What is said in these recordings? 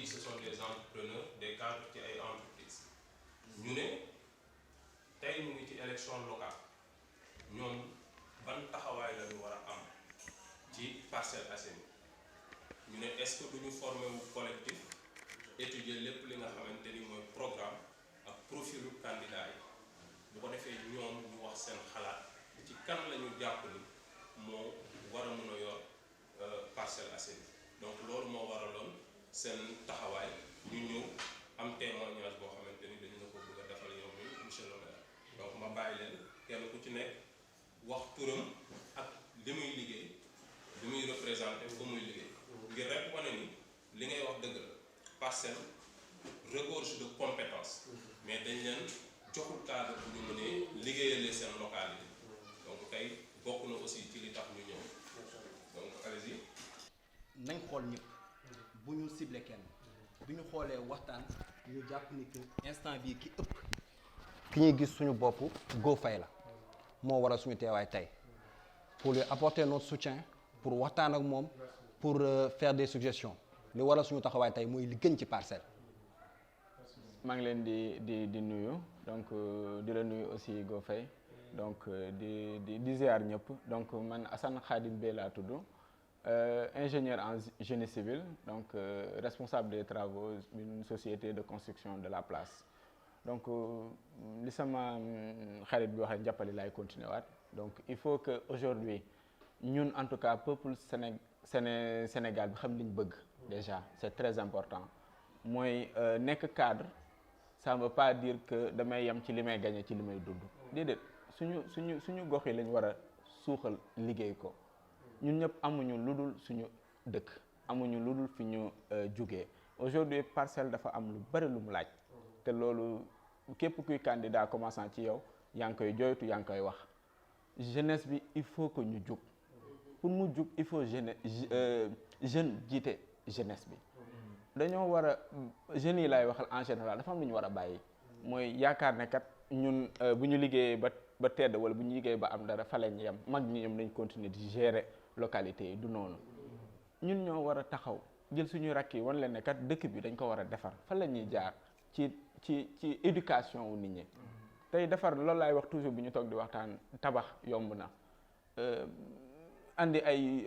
ce sont des entrepreneurs des cadres ci ay entreprises ñu ne tey ñu ngi ci élection locale ñoom ban taxawaay la ñu war a am ci Parcelles Assainies ñu ne est-ce que duñu formé wu collectif étudier lépp li nga xamante ni mooy programme ak profilu candidat yi bu ko defee ñoom ñu wax seen xalaat ci kan la ñu jàpp ni moo war a mën a yor Parcelles Assainies donc loolu moo waraloon seen taxawaay ñu ñëw am témoignage boo xamante ni dañu la ko bëgg a defal yow mi monsieur le maire donc ma bàyyi leen kenn ku ci nekk wax turam ak li muy liggéey li muy représenté ba muy liggéey ngir rek wane ni li ngay wax dëgg la Parcelles regorge de compétences mais dañ leen joxul cadre bu ñu mënee liggéeyalee seen localité donc tey bokk na aussi ci li tax ñu ñëw donc allez-y. nañ xool ñëpp bu ñu ciblé kenn bu ñu xoolee waxtaan ñu jàpp ni que instant bii ki ëpp ki ñuy gis suñu bopp Go Faye la moo waral suñu teewaay tey pour lui apporter notre soutien pour waxtaan ak moom pour faire des suggestions li waral suñu taxawaay tey mooy li gën ci Parcelles. maa ngi leen di nuyu donc di la nuyu aussi Go Faye donc di ziar ñëpp donc man Assane Khadim Bey laa tudd ingénieur en génie civil donc responsable des travaux d'une société de construction de la place donc li sama xarit bi waxee njàppali laay continuer waat donc il faut que aujourd'hui ñun en tout cas peuple Sénégal bi xam liñ bëgg déjà c'est très important mooy nekk cadre ça ne veut pas dire que damay yem ci li may gagner ci li may dund déedéet suñu gox yi lañ war a suuxal liggéey ko ñun ñëpp amuñu lu dul suñu dëkk amuñu lu dul fi ñu jugee aujourd'hui Parcelles dafa am lu bari lu mu laaj te loolu képp kuy candidat commençant ci yow yaa ngi koy joytu yaa ngi koy wax jeunesse bi il faut que ñu jug pour mu jug il faut jeune jiite jeunesse bi dañoo war a jeunes yi laay waxal en général dafa am lu ñu war a bàyyi mooy yaakaar ne kat ñun bu ñu liggéeyee ba tedd wala bu ñu liggéeyee ba am dara fa lañ yem mag ñi ñoom dañ continuer di gérer localité yi du noonu ñun ñoo war a taxaw jël suñu rakk yi wan leen ne kat dëkk bi dañ ko war a defar fa la ñuy jaar ci éducation wu nit ñi tey defar loolu laay wax toujours bu ñu toog di waxtaan tabax yomb na andi ay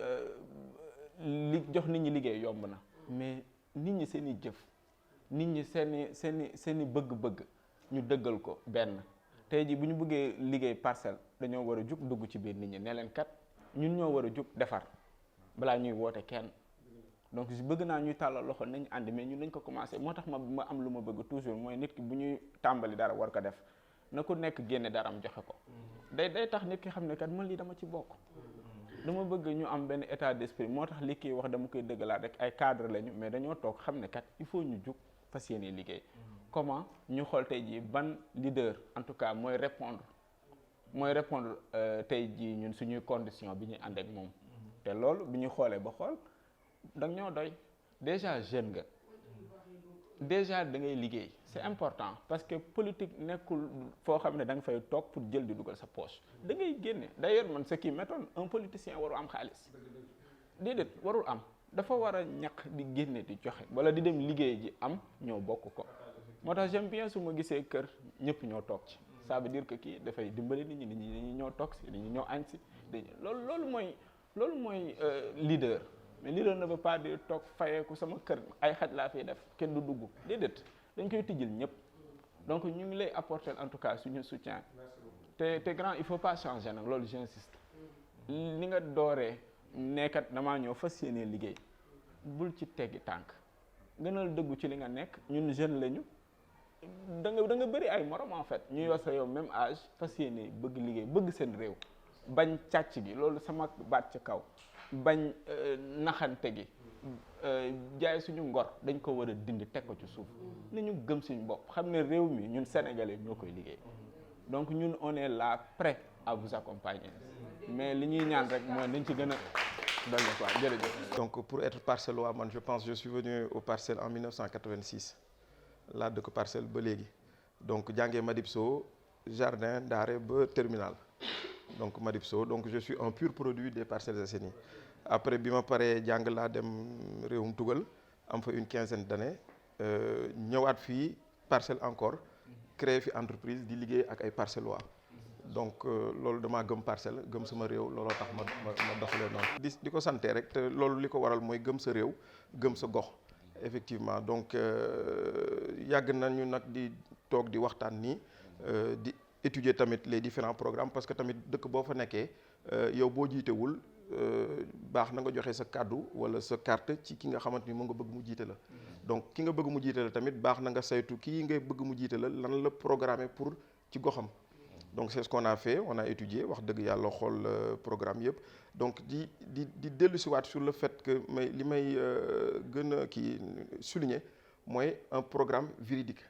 jox nit ñi liggéey yomb na mais nit ñi seen i jëf nit ñi seen i bëgg-bëgg ñu dëggal ko benn tey ji bu ñu bëggee liggéey Parcelles dañoo war a jug dugg ci biir nit ñi ne leen kat ñun ñoo war a jug defar balaa ñuy woote kenn donc bëgg naa ñuy tàllal loxo nañ àndi mais ñun nañ ko commencé moo tax ma am lu ma bëgg toujours mooy nit ki bu ñuy tàmbali dara war ko def na ku nekk génne dara am joxe ko day tax nit ki xam ne kat man lii dama ci bokk dama bëgg ñu am benn état d'esprit moo tax li kii wax dama koy dëggalaat rek ay cadre lañu mais dañoo toog xam ne kat il faut ñu jug fas yéene liggéey comment ñu xool tey jii ban leader en tout cas mooy répondre tey jii ñun suñuy condition bi ñuy ànd ak moom te loolu bi ñu xoolee ba xool danga ñoo doy déjà jeune nga déjà da ngay liggéey c'est important parce que politique nekkul foo xam ne da nga fay toog pour jël di dugal sa poche da ngay génne d'ailleurs man ce qui m'étonne un politicien waru am xaalis déedéet warul am dafa war a ñaq di génne di joxe wala di dem liggéey ji am ñoo bokk ko moo tax j'aime bien su ma gisee kër ñëpp ñoo toog ci ça veut dire que kii dafay dimbali nit ñi dañuy ñoo toog si dañuy ñoo añ si loolu mooy leader mais leader ne veut pas dire toog fayeeku sama kër ay xaj laa fiy def kenn du dugg déedéet dañ koy tijjil ñëpp donc ñu ngi lay apporter en tout cas suñu soutien te grand il faut pas changer nag loolu j'insiste li nga dooree nekkat damaa ñëw fas yéenee liggéey bul ci teggi tànk gënal dëggu ci li nga nekk ñun jeune lañu da nga bëri ay morom en fait ñu yor sa yow même âge fas yéenee bëgg liggéey bëgg seen réew bañ càcc gi loolu sama baat ci kaw bañ naxante gi jaay suñu ngor dañ ko war a dindi teg ko ci suuf ni ñu gëm suñu bopp xam ne réew mi ñun sénégalais ñoo koy liggéey donc ñun on est là prêt à vous accompagner mais li ñuy ñaan rek mooy nañ ci gën a dolli quoi jërëjëf. Donc pour être parcellois man je pense je suis venu aux Parcelles en 1986 laa dëkk Parcelles ba léegi donc jàngee Madibso jardin d'arrêt ba terminal donc Madibso donc je suis un pur produit des Parcelles Assainies après bi ma paree jàng laa dem réewum tugal am fa une quinzaine d'années ñëwaat fii parcelle encore créer fi entreprise di liggéey ak ay parcellois donc loolu damaa gëm parcelle gëm sama réew looloo tax ma doxalee noonu. di ko sante rek te loolu li ko waral mooy gëm sa réew gëm sa gox effectivement donc yàgg nañu nag di toog di waxtaan nii di étudier tamit les différents programmes parce que tamit dëkk boo fa nekkee yow boo jiitewul baax na nga joxe sa kàddu wala sa carte ci ki nga xamante ni mu nga bëgg mu jiite la donc ki nga bëgg mu jiite la tamit baax na nga saytu kii ngay bëgg mu jiite la lan la programmer pour ci goxam. Donc c'est ce qu'on a fait, on a étudié wax dëgg yàlla xool programme yëpp donc di dellu si waat sur le fait que li may gën a souligner mooy un programme véridique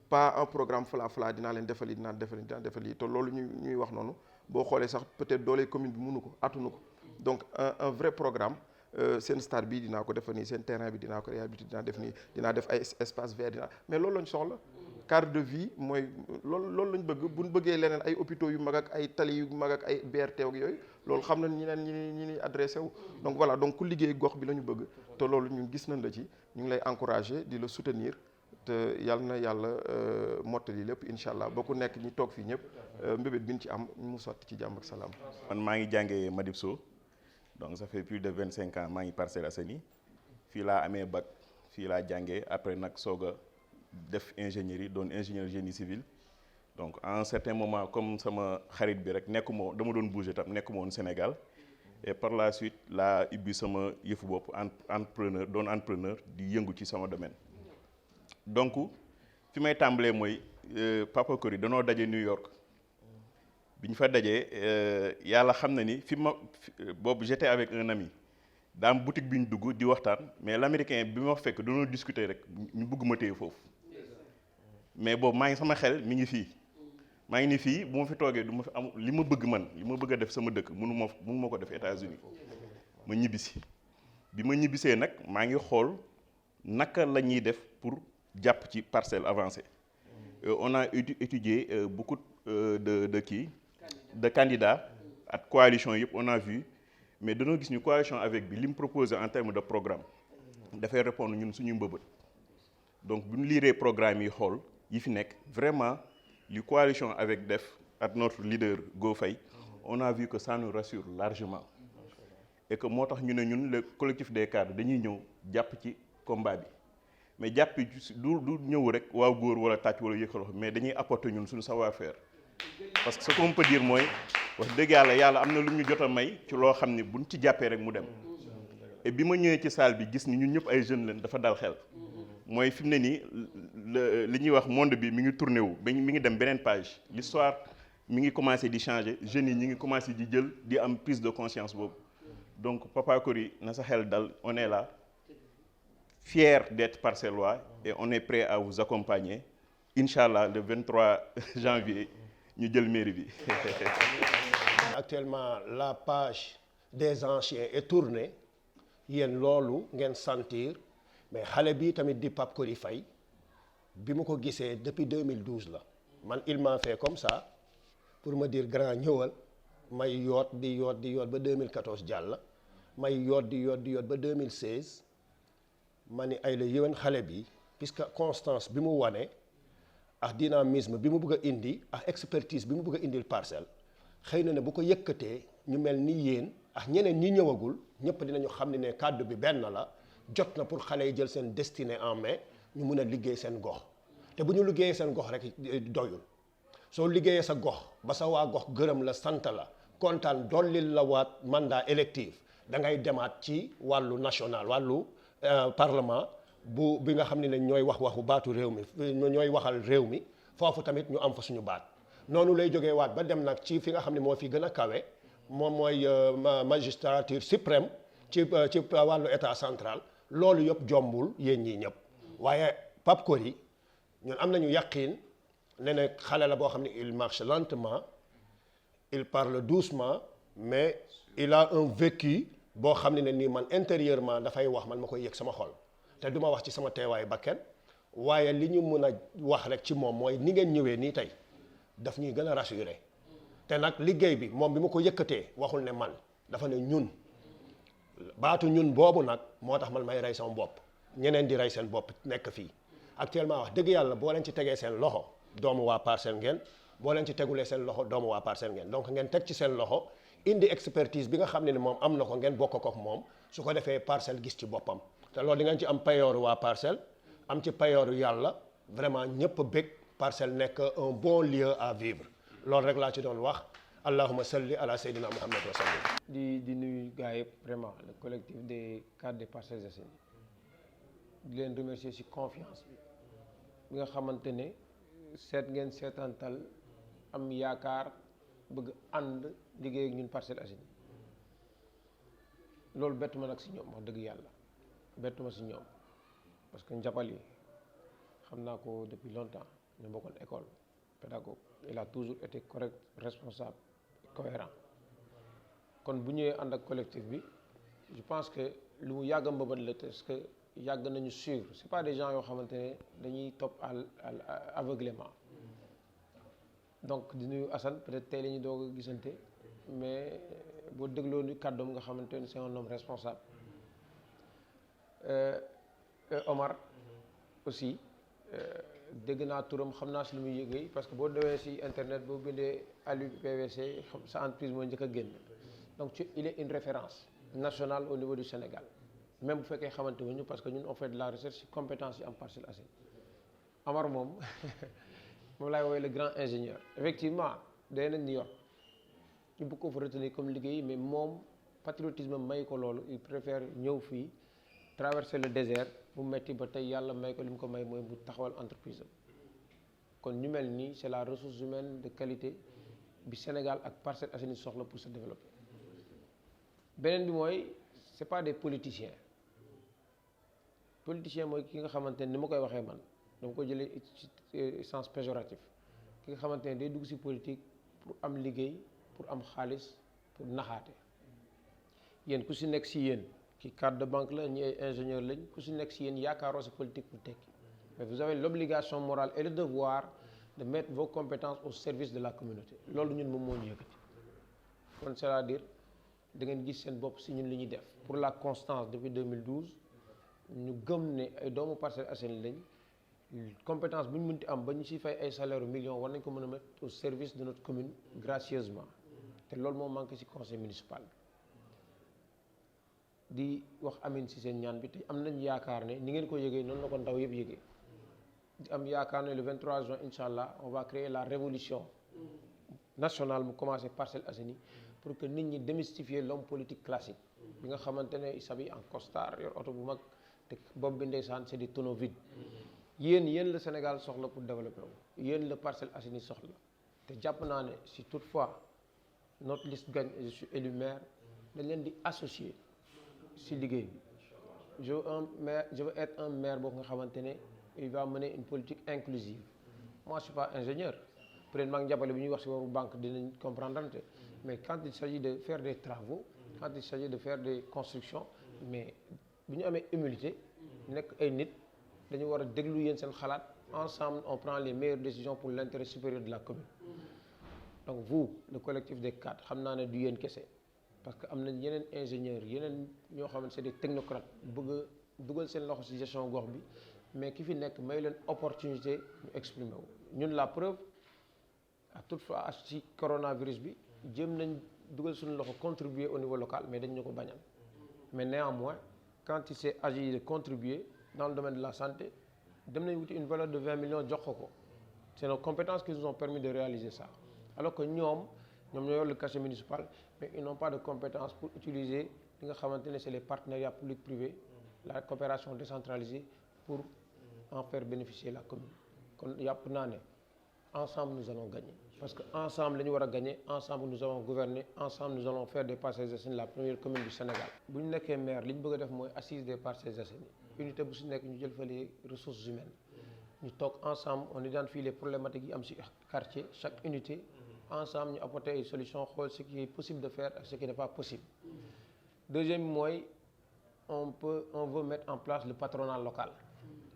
pas un programme fala dinaa leen defali dinaa defali te loolu ñuy wax noonu boo xoolee sax peut-être doole commune bi mënu ko attunu ko donc un vrai programme seen stade bi dinaa ko defal nii seen terrain bi dinaa ko réhabiliter dinaa def ay espace vert mais loolu lañ soxla cadre de vie mooy loolu lañ bëgg bu ñu bëggee leneen ay hôpitaux yu mag ak ay tali yu mag ak ay BRT ak yooyu loolu xam na ñi ni adressé wu donc voilà donc ku liggéey gox bi la ñu bëgg te loolu ñun gis nañ la ci ñu ngi lay encourager di la soutenir te yàlla na yàlla mottali lépp incha allah ba ku nekk ñi toog fii ñëpp mbébét bi ñu ci am mu sotti ci jàmm ak salaam. man maa ngi jàngee Madib Sow donc ça fait plus de 25 ans maa ngi Parcelles Assainies fii laa amee bac fii laa jàngee après nag soog a def ingénierie doon ingénieur génie civil donc à un certain moment comme sama xarit bi rek nekkuma dama doon bouger tam nekkuma woon Sénégal et par la suite laa ubbi sama yëfu bopp entrepreneur di yëngu ci sama domaine. donc fi may tàmbalee mooy Papa Kory danoo daje New York bi ñu fa dajee yàlla xam na ni boobu j'étais avec un ami daa am boutique bi ñu dugg di waxtaan mais l'américain bi ma fekk danoo discuter rek ñu bëgg ma téye foofu mais boobu maa ngi sama xel mi ngi fii maa ngi ni fii bu ma fi toogee du ma fi am li ma bëgg man li ma bëgg a def sama dëkk mënu ma ko def États-Unis ma ñibbisi bi ma ñibbisee nag maa ngi xool naka la ñuy def pour jàpp ci parcelle avancée on a étudié beaucoup de candidats ak coalition yëpp on a vu mais dañoo gis ñu coalition avec bi li mu proposé en termes de programme dafay répondre ñun suñu mbëbët donc bu ñu liiree programme yi xool yi fi nekk vraiment li coalition avec def ak notre leader Go Faye on a vu que ça nous rassure largement et que moo tax ñu ne ñun le collectif des cadres dañuy ñëw jàpp ci combat bi mais jàpp du ñëw rek waaw góor wala tàcc wala yëkkal mais dañuy apporter ñun suñu savoir-faire parce que ce qu'on peut dire mooy wax dëgg yàlla am na lu ñu jot a may ci loo xam ne buñ ci jàppee rek mu dem et bi ma ñëwee ci salle bi gis ni ñun ñëpp ay jeunes leen dafa dal xel mooy fi mu ne nii li ñuy wax monde bi mi ngi tourné wu mi ngi dem beneen page l'histoire mi ngi commencé di changer jeunes yi ñi ngi commencé di jël di am prise de conscience boobu donc Papa Kory na sa xel dal on est là fier d'être parcellois et on est prêt à vous accompagner Inch'Allah le 23 janvier ñu jël mairie bi. Actuellement la page des anciens est tournée yéen loolu ngeen sentir mais xale bi tamit di Pape Kory Faye bi mu ko gisee depuis 2012 la man il m'a fait comme ça pour me dire grand ñëwal may yoot di yoot ba 2014 jàll may yoot di yoot ba 2016 ma ni ay la yéwén xale bi puisque constance bi mu wane ak dynamisme bi mu bëgg a indi ak expertise bi mu bëgg a indil parcelle xëy na ne bu ko yëkkatee ñu mel ni yéen ak ñeneen ñi ñëwagul ñëpp dinañu xam ne kàddu bi benn la jot na pour xale yi jël seen destinée en main ñu mun a liggéey seen gox te bu ñu liggéeyee seen gox rek doyul soo liggéeyee sa gox ba sa waa gox gërëm la sant la kontaan dollil la waat mandat électif da ngay demaat ci wàllu national wàllu parlement bi nga xam ne ñooy waxu baatu réew mi ñooy waxal réew mi foofu tamit ñu am fa suñu baat noonu lay jógee waat ba dem nag ci fi nga xam ne moo fi gën a kawe moom mooy magistrature suprême ci wàllu état central loolu yëpp jombul yéen ñii ñëpp waaye Pape Kory ñun am nañu yàqiin ne xale la boo xam ne il marche lentement il parle doucement mais il a un vécu boo xam ne nii man intérieurement dafay wax man ma koy yëg sama xol te du ma wax ci sama teewaayu bakken waaye li ñu mën a wax rek ci moom mooy ni ngeen ñëwee nii tey daf ñuy gën a rassurer te nag liggéey bi moom bi ma ko yëkkatee waxul ne man dafa ne ñun baatu ñun boobu nag moo tax man may rey sama bopp ñeneen di rey seen bopp nekk fii actuellement wax dëgg yàlla boo leen ci tegee seen loxo doomu waa Parcelles ngeen boo leen ci tegulee seen loxo doomu waa Parcelles ngeen donc ngeen teg ci seen loxo indi expertise bi nga xam ne ni moom am na ko ngeen bokk ko ak moom su ko defee Parcelles gis ci boppam te loolu di ngeen ci am payooru waa Parcelles am ci payooru yàlla vraiment ñëpp a bëgg Parcelles nekk un bon lieu à vivre loolu rek laa ci doon wax allahumma salli ala sayyidina Muhammad wa sallim. di nuyu gars yëpp vraiment le collectif des cadres des Parcelles Assainies di leen remercier ci confiance bi nga xamante ne seet ngeen seetantal am yaakaar bëgg ànd liggéey ak ñun Parcelles Assainies loolu bettu ma nag ci ñoom wax dëgg yàlla bettu ma ci ñoom parce que njapal yi xam naa ko depuis longtemps ñu bokkoon école pédagogue il a toujours été correct responsable cohérent kon bu ñëwee ànd ak collectif bi je pense que lu mu yàgg a mbëbët la parce que yàgg nañu suivre c'est pas des gens yoo xamante ne dañuy topp aveuglément donc di nuyu Assane peut-être tey la ñu doog a gisante mais boo dégloo ni kàddoom nga xamante ne c'est un homme responsable Omar aussi dégg naa turam xam naa si lu muy yëgee parce que boo demee si internet boo bindee Aliou PVC sa entreprise mooy njëkk a génn donc il est une référence nationale au niveau du Sénégal même bu fekkee xamante wuñu parce que ñun on fait de la recherche si compétence yi am Parcelles Assainies Omar moom moom laay woowee le grand ingénieur effectivement day nañ New York ñu bëgg ko fa retenir comme liggéey mais moom patriotisme may ko loolu il préfère ñëw fii traverser le désert bu metti ba tey yàlla may ko li mu ko may mooy bu taxawal entreprise am kon ñu mel nii c'est la ressource humaine de qualité bi Sénégal ak Parcelles Assainies soxla pour se développer beneen bi mooy c'est pas des politiciens mooy ki nga xamante ne ni ma koy waxee man dama ko jëlee ci sens péjoratif ki nga xamante ne day dugg ci politique pour am liggéey pour am xaalis pour naxaate yéen ku ci nekk ci yéen ki cadre de banque la ñi ay ingénieur lañ ku ci nekk ci yéen yaakaaroo ci politique pour tekki mais vous avez l'obligation morale et le devoir de mettre vos compétences au service de la communauté loolu ñun moom moo ñu yëkkati kon c'est-à-dire da ngeen gis seen bopp ci ñun li ñuy def pour la constance depuis 2012 ñu gëm ne ay doomu Parcelles Assainies lañ compétence bu ñu mënti am ba ñu ci fay ay salaire millions war nañ ko mën a mettre au service de notre commune gracieusement te loolu moo manqué ci conseil municipal di wax amin ci seen ñaan bi te am nañ yaakaar ne ni ngeen ko yëgee noonu la ko ndaw yëpp yëgee di am yaakaar ne le 23 juin incha allah on va créer la révolution nationale mu commencé Parcelles Assainies pour que nit ñi démystifier l'homme politique classique bi nga xamante ne il s'habille en costard yor oto bu mag te bopp bi ndeysaan c'est des tonneaux vides yéen la Sénégal soxla pour développer wu yéen la Parcelles Assainies soxla te jàpp naa ne si toutefois notre liste gagne et je suis élu maire dañ leen di associer si liggéey bi je veux être un maire boo nga xamante ne il va mener une politique inclusive moi je suis pas ingénieur peut-être maa ngi jàppale bi ñuy wax si waru banque dinañ comprendre mais quand il s'agit de faire des travaux quand il s'agit de faire des constructions mais bu ñu amee humilité nekk ay nit dañu war a déglu yéen seen xalaat ensemble on prend les meilleures décisions pour l'intérêt supérieur de la commune donc vous le collectif des cadres xam naa ne du yéen kese parce que am nañ yeneen ingénieurs yeneen ñoo xamante c'est des technocrates bëgg a dugal seen loxo ci gestion gox bi mais ki fi nekk may leen opportunité ñu exprimer wu ñun la preuve à toutefois ci coronavirus bi jéem nañ dugal suñu loxo contribuer au niveau local mais dañ ñu ko bañal mais néanmoins quand il s'est agi de contribuer dans le domaine de la santé dem nañ wuti une valeur de 20 millions jox ko c'est nos compétences qui nous ont permis de réaliser ça alors que ñoom ñoo yor le cachet municipal mais ils n'ont pas de compétences pour utiliser li nga xamante ne c'est les partenariats publics privés la coopération décentralisée pour en faire bénéficier la commune kon yàpp naa ne ensemble nous allons gagner parce que ensemble la ñu war a gagner ensemble nous allons gouverner ensemble nous allons faire des Parcelles Assainies la première commune du Sénégal bu ñu nekkee maire li ñu bëgg a def mooy assise des Parcelles Assainies unité bu si nekk ñu jël fa les ressources humaines ñu toog ensemble on identifie les problématiques yi am ci quartier chaque unité ensemble ñu apporter ay solutions xool ce qui est possible de faire ak ce qui n'est pas possible deuxième mooy on veut mettre en place le patronat local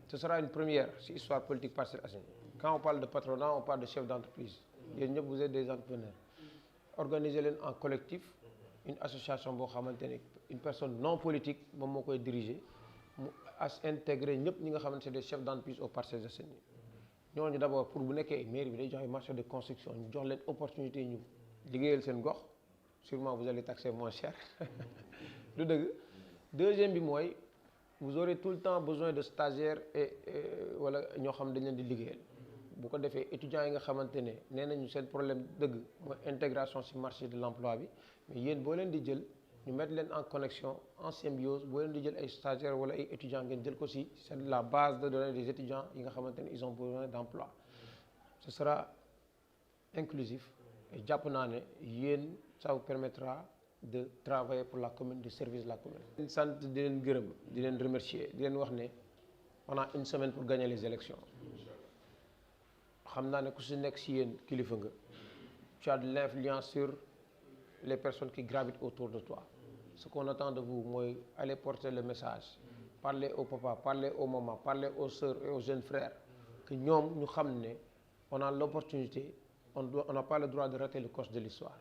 ce sera une première ci histoire politique Parcelles Assainies quand on parle de patronat on parle de chef d'entreprise yéen ñëpp vous êtes des entrepreneurs organiser leen en collectif une association boo xamante ne une personne non politique moom moo koy diriger mu à intégrer ñëpp ñi nga xamante des chefs d'entreprise aux Parcelles Assainies ñooñu d'abord pour bu nekkee mairie bi day joxe marché de construction ñu jox leen opportunité ñu liggéeyal seen gox sûrement vous allez taxer moins cher du dëgg. Deuxième bi mooy vous aurez tout le temps besoin de stagiaires et wala ñoo xam dañ leen di liggéeyal bu ko defee étudiants yi nga xamante ne nee nañu seen problème dëgg mooy intégration ci marché de l'emploi bi mais yéen boo leen di jël ñu mettre leen en connexion en symbiose boo leen di jël ay stagiaires wala ay étudiants ngeen jël ko ci c'est la base de données des étudiants yi nga xamante ne ils ont besoin d'emploi ce sera inclusif et jàpp naa ne yéen ça vous permettra de travailler pour la commune, du service de la commune. di sant di leen gërëm di leen remercier di leen wax ne on a une semaine pour gagner les élections xam naa ne ku si nekk si yéen kilifa nga tu as de l'influence sur les personnes qui gravitent autour de toi ce qu'on attend de vous mooy aller porter le message parler au papa parler aux mamans parler aux sœurs et aux jeunes frères que ñoom ñu xam ne on a l'opportunité on n'a pas le droit de rater le coche de l'histoire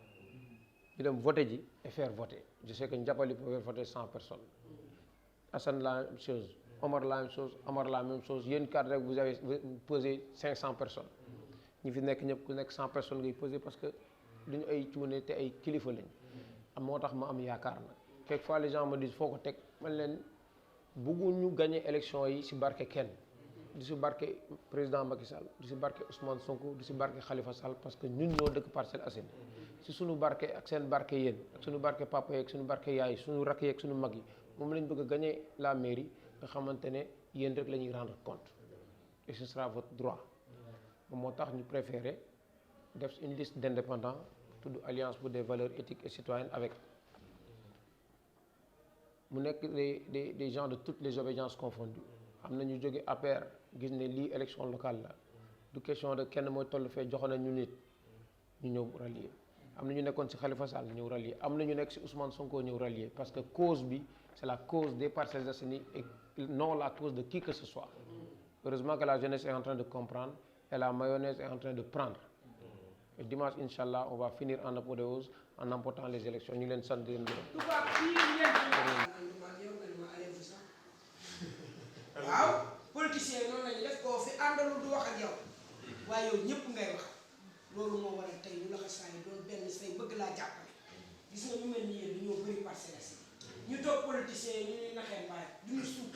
ñu dem voter ji et faire voter je sais que Ndiapali peut faire voter 100 personnes Assane la même chose Omar la même chose Amar la même chose yéen cadre rek vous avez pesé 500 personnes ñi fi nekk ñëpp ku nekk 100 personnes ngay pesé parce que duñu ay cuune te ay kilifa lañ am moo tax ma am yaakaar na quelquefois les gens me disent foo ko teg man leen bëgguñu gagner élection yi ci barke kenn du ci barke président Macky Sall du ci barke Ousmane Sonko du ci barke Khalifa Sall parce que ñun ñoo dëkk Parcelles Assainies ci suñu barke ak seen barke yéen ak suñu barke papa yeeg suñu barke yaay suñu rakk yeeg suñu mag yi moom lañ bëgg a gagner la mairie nga xamante ne yéen rek la ñuy rendre compte et ce sera votre droit moom moo tax ñu préférer def une liste d'indépendants tudd alliance pour des valeurs éthiques et citoyennes avec mu nekk des gens de toutes les obédiences confondues am na ñu jóge APR gis ne lii élection locale la du question de kenn mooy toll fee joxoon na ñu nit ñu ñëw rallier am na ñu nekkoon ci Khalifa Sall ñëw rallier am na ñu nekk ci Ousmane Sonko ñëw rallier parce que cause bi c'est la cause des Parcelles Assainies et non la cause de qui que ce soit heureusement que la jeunesse est en train de comprendre et la mayonnaise est en train de prendre et dimanche inchallah on va finir en apothéose en emportant les élections ñu ngi leen sant di leen gërëm. waaw politiciens yi noonu lañu def koo fi àndalu du wax ak yow waaye yow ñëpp ngay wax loolu moo waral tey ñu la ko saa yi doon benn say bëgg laa jàppale gis nga ñu mel ni yéen dañoo bëri Parcelles Assainies ñu toog politiciens yi ñu ñuy naxee mbaay du ñu suuf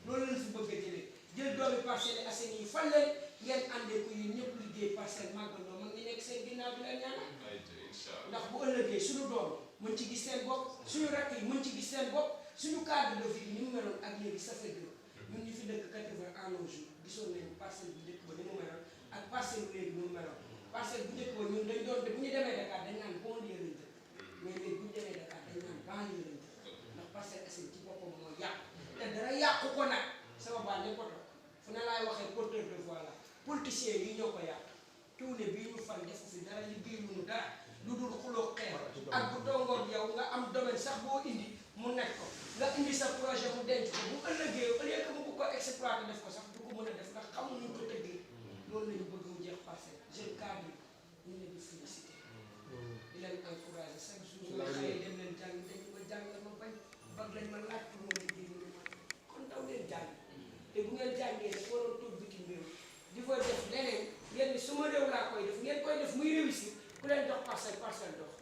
loolu lañ fi bëgg a jëlee jël doomi Parcelles Assainies yi fan leen ngeen àndee ko yéen ñëpp liggéey parcelle màggandoo mën nga nekk seen ginnaaw bi leen ñaanal ndax bu ëllëgee suñu doom mën ci gis seen bopp suñu rakk yi mën ci gis seen bopp suñu cadre de vie ni mu meloon ak léegi ça fait deux ñun ñu fi dëkk 80 ans nos jours gisoon nañu parcelle bu njëkk ba ni mu meloon ak parcelle bu léegi ni mu meloon parcelle bu njëkk ba ñun dañ doon bu ñu demee Dakar dañ naan banlieue lañ dëkk mais léegi bu ñu demee Dakar dañ naan banlieue lañ dëkk ndax Parcelles Assainies ci boppam moo yàqu te dara yàqu ko nag sama baat ne ko toog fu ne laay waxee porteur de voix la politiciens yi ñoo ko yàq tuune bii ñu fan defu fi dara liggéeyuñu dara lu dul xuloo xeer ak bu tongoor yow nga am domaine sax boo indi mu nekk ko nga indi sa projet mu denc ko bu ëllëgee au lieu que mu ko exploiter def ko sax du ko mën a def ndax xamuñu ko tëggee loolu lañu bëgg mu jeex Parcelles jeune cadre yi ñu leen di féliciter di leen encourager chaque jour nga xëyee dem leen jàng dañu ma jàngal ma bañ bag lañ ma laaj pour ma liggéey ñu ma kon daw leen jàng te bu ngeen jàngee ne waroon toog bitim réew di fa def leneen ngeen ni suma réew laa koy def ngeen koy def muy réussir ku leen jox parcelle dox